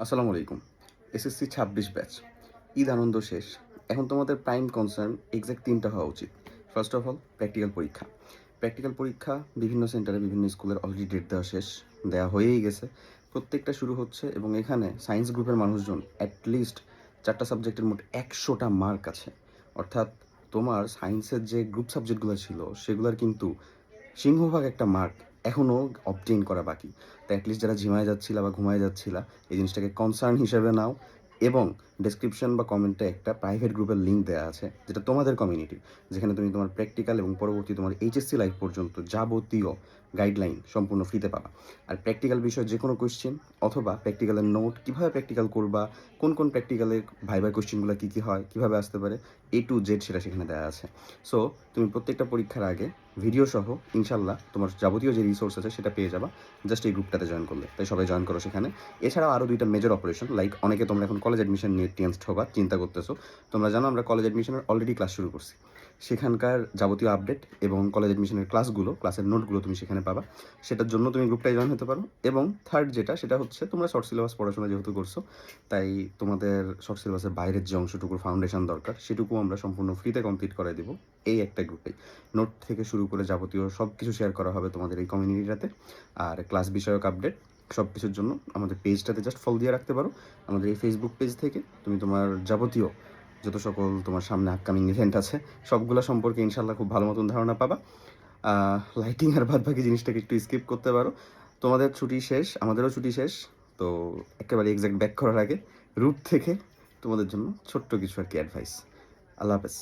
আসসালামু আলাইকুম। SSC ২৬ batch. Eid আনন্দ শেষ। এখন তোমাদের প্রাইম কনসার্ন এক্সাক্ট ৩ টা হওয়া উচিত। ফার্স্ট অফ অল প্র্যাকটিক্যাল পরীক্ষা। প্র্যাকটিক্যাল পরীক্ষা বিভিন্ন সেন্টারে বিভিন্ন স্কুলের অলরেডি ডেট দেওয়া শেষ। দেওয়া হয়েই গেছে। প্রত্যেকটা শুরু হচ্ছে এবং এখানে সায়েন্স গ্রুপের মানুষজন অ্যাট লিস্ট ৪ টা সাবজেক্টের মোট ১০০ টা মার্ক আছে। অর্থাৎ তোমার সায়েন্সের যে গ্রুপ সাবজেক্টগুলো ছিল সেগুলার কিন্তু সিংহভাগ একটা মার্ক এখনও অবটেইন করা বাকি। তো অ্যাটলিস্ট যারা ঝিমায় যাচ্ছিলা বা ঘুমায় যাচ্ছিলা এই জিনিসটাকে কনসার্ন হিসেবে নাও এবং ডেসক্রিপশন বা কমেন্টে একটা প্রাইভেট গ্রুপের লিঙ্ক দেওয়া আছে যেটা তোমাদের কমিউনিটি, যেখানে তুমি তোমার প্র্যাকটিক্যাল এবং পরবর্তী তোমার এইচএসসি লাইফ পর্যন্ত যাবতীয় গাইডলাইন সম্পূর্ণ ফ্রিতে পাবা। আর প্র্যাকটিক্যাল বিষয়ে যে কোনো কোয়েশ্চেন অথবা প্র্যাকটিক্যালের নোট কীভাবে প্র্যাকটিক্যাল করবা, কোন কোন প্র্যাকটিক্যালের ভাইবার কোয়েশ্চেনগুলো কী হয়, কীভাবে আসতে পারে, A to Z সেটা সেখানে দেওয়া আছে। সো তুমি প্রত্যেকটা পরীক্ষার আগে ভিডিও সহ ইনশাল্লাহ তোমার যাবতীয় যে রিসোর্স আছে সেটা পেয়ে যাবা জাস্ট এই গ্রুপটাতে জয়েন করলে। তাই সবাই জয়েন করো সেখানে। এছাড়াও আরও 2টা মেজর অপারেশন, লাইক অনেকে তোমরা এখন কলেজ অ্যাডমিশন নিয়ে টেন্সড হবা, চিন্তা করতেছো। তোমরা জানো আমরা কলেজ অ্যাডমিশনের অলরেডি ক্লাস শুরু করছি। সেখানকার যাবতীয় আপডেট এবং কলেজ অ্যাডমিশনের ক্লাসের নোটগুলো তুমি সেখানে পাবা। সেটার জন্য তুমি গ্রুপটায় জয়েন হতে পারো। এবং থার্ড সেটা হচ্ছে তোমরা শর্ট সিলেবাস পড়াশোনা যেহেতু করছো, তাই তোমাদের শর্ট সিলেবাসের বাইরের যে অংশটুকুর ফাউন্ডেশন দরকার সেটুকু আমরা সম্পূর্ণ ফ্রিতে কমপ্লিট করে দেবো এই একটা গ্রুপে। নোট থেকে শুরু করে যাবতীয় সব কিছু শেয়ার করা হবে তোমাদের এই কমিউনিটিটাতে। আর ক্লাস বিষয়ক আপডেট সব কিছুর জন্য আমাদের পেজটাতে জাস্ট ফলো দিয়ে রাখতে পারো। আমাদের এই ফেসবুক পেজ থেকে তুমি তোমার যাবতীয় যত সকল তোমার সামনে আপকামিং ইভেন্ট আছে সবগুলো সম্পর্কে ইনশাল্লাহ খুব ভালো মতন ধারণা পাবা। লাইটিং আর বাদ বাকি জিনিসটাকে একটু স্কিপ করতে পারো। তোমাদের ছুটি শেষ, আমাদেরও ছুটি শেষ। তো একেবারে এক্সাক্ট ব্যাক করার আগে রুট থেকে তোমাদের জন্য ছোট্ট কিছু আর কি অ্যাডভাইস। আল্লাহ হাফেজ।